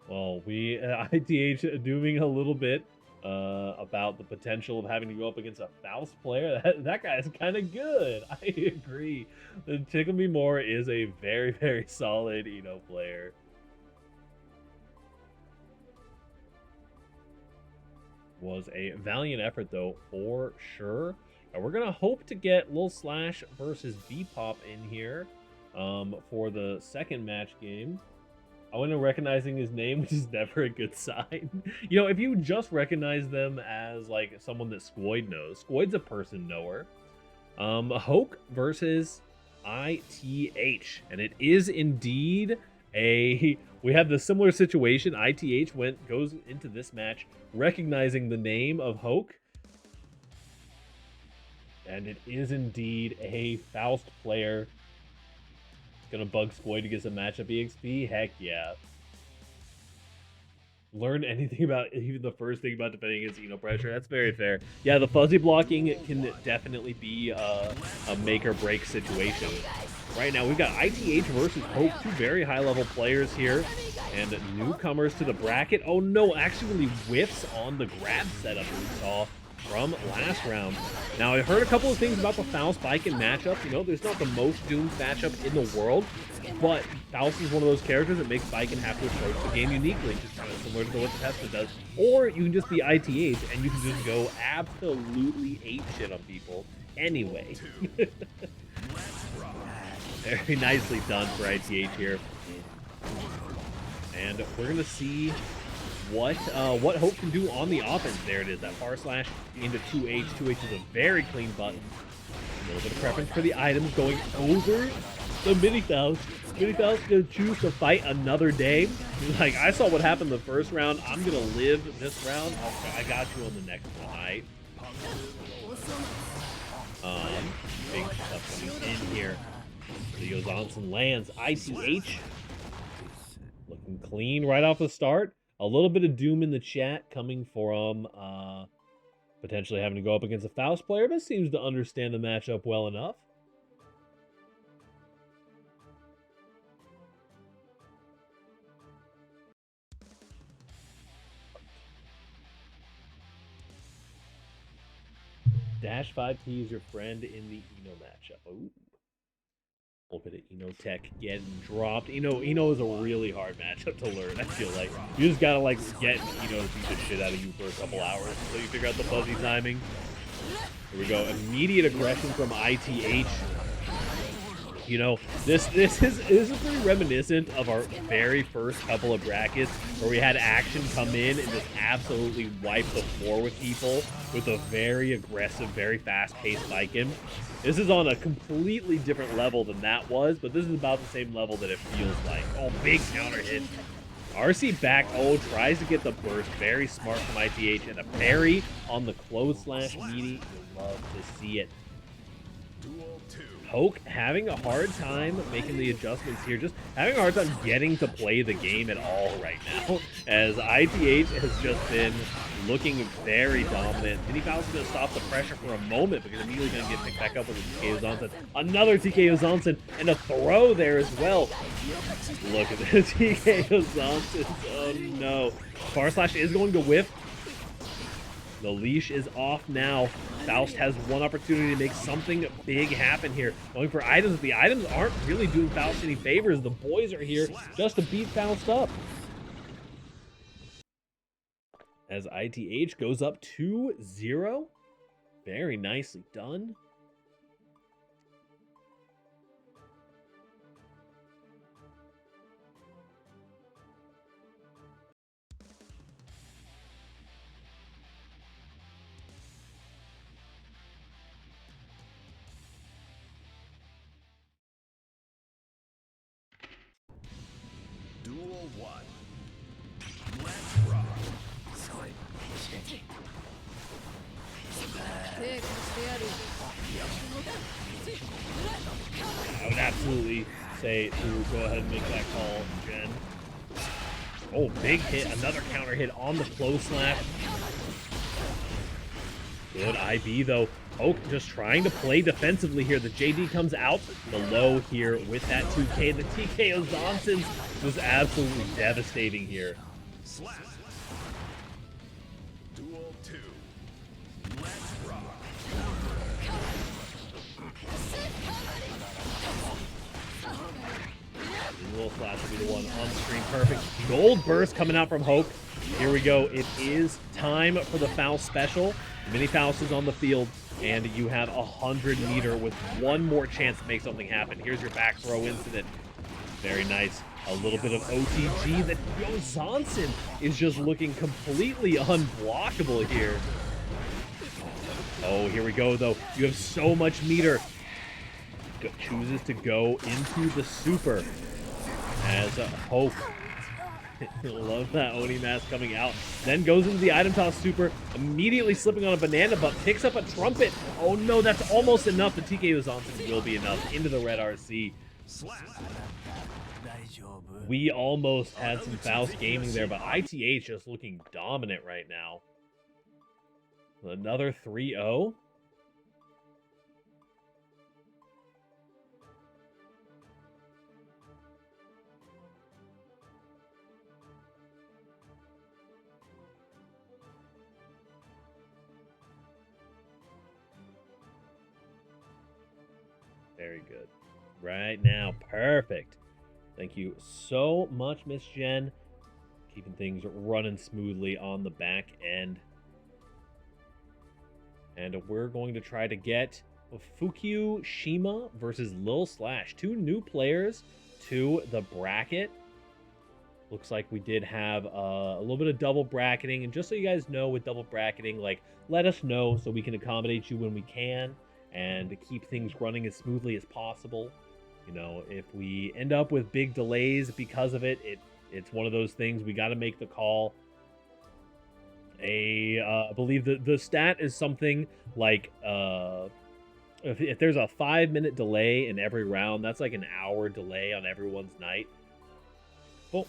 Well, we ITH doing a little bit about the potential of having to go up against a Faust player. That guy is kind of good. I agree. The Tickle Me More is a very, very solid player. Was a valiant effort though, for sure. And we're gonna hope to get Lil Slash versus B-Pop in here for the second match game. I went in recognizing his name, which is never a good sign. If you just recognize them as like someone that Squoid knows, Squoid's a person knower. Hoke versus ITH, and it is indeed we have the similar situation. ITH goes into this match recognizing the name of Hoke, and it is indeed a Faust player. Gonna bug Squoid to get some matchup EXP? Heck yeah. Learn anything about even the first thing about defending against pressure? That's very fair. Yeah, the fuzzy blocking can definitely be a make or break situation. Right now, we've got ITH versus Hoke, two very high level players here, and newcomers to the bracket. Oh no, actually whiffs on the grab setup we saw from last round. Now, I heard a couple of things about the Faust Baiken matchup. There's not the most doomed matchup in the world, but Faust is one of those characters that makes Baiken have to approach the game uniquely, just kind of similar to what Testa does. Or you can just be ITH and you can just go absolutely ape shit on people anyway. Very nicely done for ITH here. And we're gonna see what Hope can do on the offense. There it is, that far slash into 2H. 2H is a very clean button. A little bit of preference for the items going over the mini Faust. Mini Faust gonna choose to fight another day. He's like, I saw what happened the first round. I'm gonna live this round. I got you on the next one, alright? Big stuff coming in here. Leo Zonson lands. ITH looking clean right off the start. A little bit of doom in the chat coming from potentially having to go up against a Faust player, but seems to understand the matchup well enough. Dash 5T is your friend in the Eno matchup. Ooh. A little bit of Eno tech getting dropped. Eno is a really hard matchup to learn, I feel like. You just gotta get Eno to beat the shit out of you for a couple hours until you figure out the fuzzy timing. Here we go. Immediate aggression from ITH. This is pretty reminiscent of our very first couple of brackets where we had action come in and just absolutely wipe the floor with people with a very aggressive, very fast-paced Baiken. This is on a completely different level than that was, but this is about the same level that it feels like. Oh, big counter hit. RC back tries to get the burst. Very smart from ITH, and a parry on the close slash meaty. You love to see it. Hoke having a hard time making the adjustments here, just having a hard time getting to play the game at all right now, as ITH has just been looking very dominant. Mini Faust is going to stop the pressure for a moment because immediately going to get picked back up with a TKO Zonson. Another TKO Zonson, and a throw there as well. Look at this TKO Zonson. Oh no. Far Slash is going to whiff. The leash is off now. Faust has one opportunity to make something big happen here. Going for items. The items aren't really doing Faust any favors. The boys are here just to beat Faust up. As ITH goes up 2-0. Very nicely done. Duel 1. Let's rock. I would absolutely say to go ahead and make that call, Jen. Oh, big hit. Another counter hit on the close slash. Good IB, though. Hoke just trying to play defensively here. The JD comes out the low here with that 2K. The TKO Johnson's was absolutely devastating here. Slap. Duel 2. Let's rock. Dual Slash will be the one on screen. Perfect. Gold burst coming out from Hoke. Here we go. It is time for the Faust special. Mini Faust is on the field, and you have 100 meter with one more chance to make something happen. Here's your back throw incident. Very nice. A little bit of OTG. That Yo Johnson is just looking completely unblockable here. Oh, here we go, though. You have so much meter. Chooses to go into the super as Hoke. Love that Oni mask coming out. Then goes into the item toss super, immediately slipping on a banana, but picks up a trumpet. Oh no, that's almost enough. The TKO Johnson will be enough. Into the red RC. We almost had some Faust gaming there, but ITH just looking dominant right now. Another 3-0. Very good. Right now, perfect. Thank you so much, Miss Jen. Keeping things running smoothly on the back end. And we're going to try to get Fukyu Shima versus Lil Slash. 2 new players to the bracket. Looks like we did have a little bit of double bracketing. And just so you guys know, with double bracketing, like, let us know so we can accommodate you when we can and to keep things running as smoothly as possible. You know, if we end up with big delays because of it, it's one of those things. We got to make the call. I believe the stat is something like if there's a 5-minute delay in every round, that's like an hour delay on everyone's night. Well,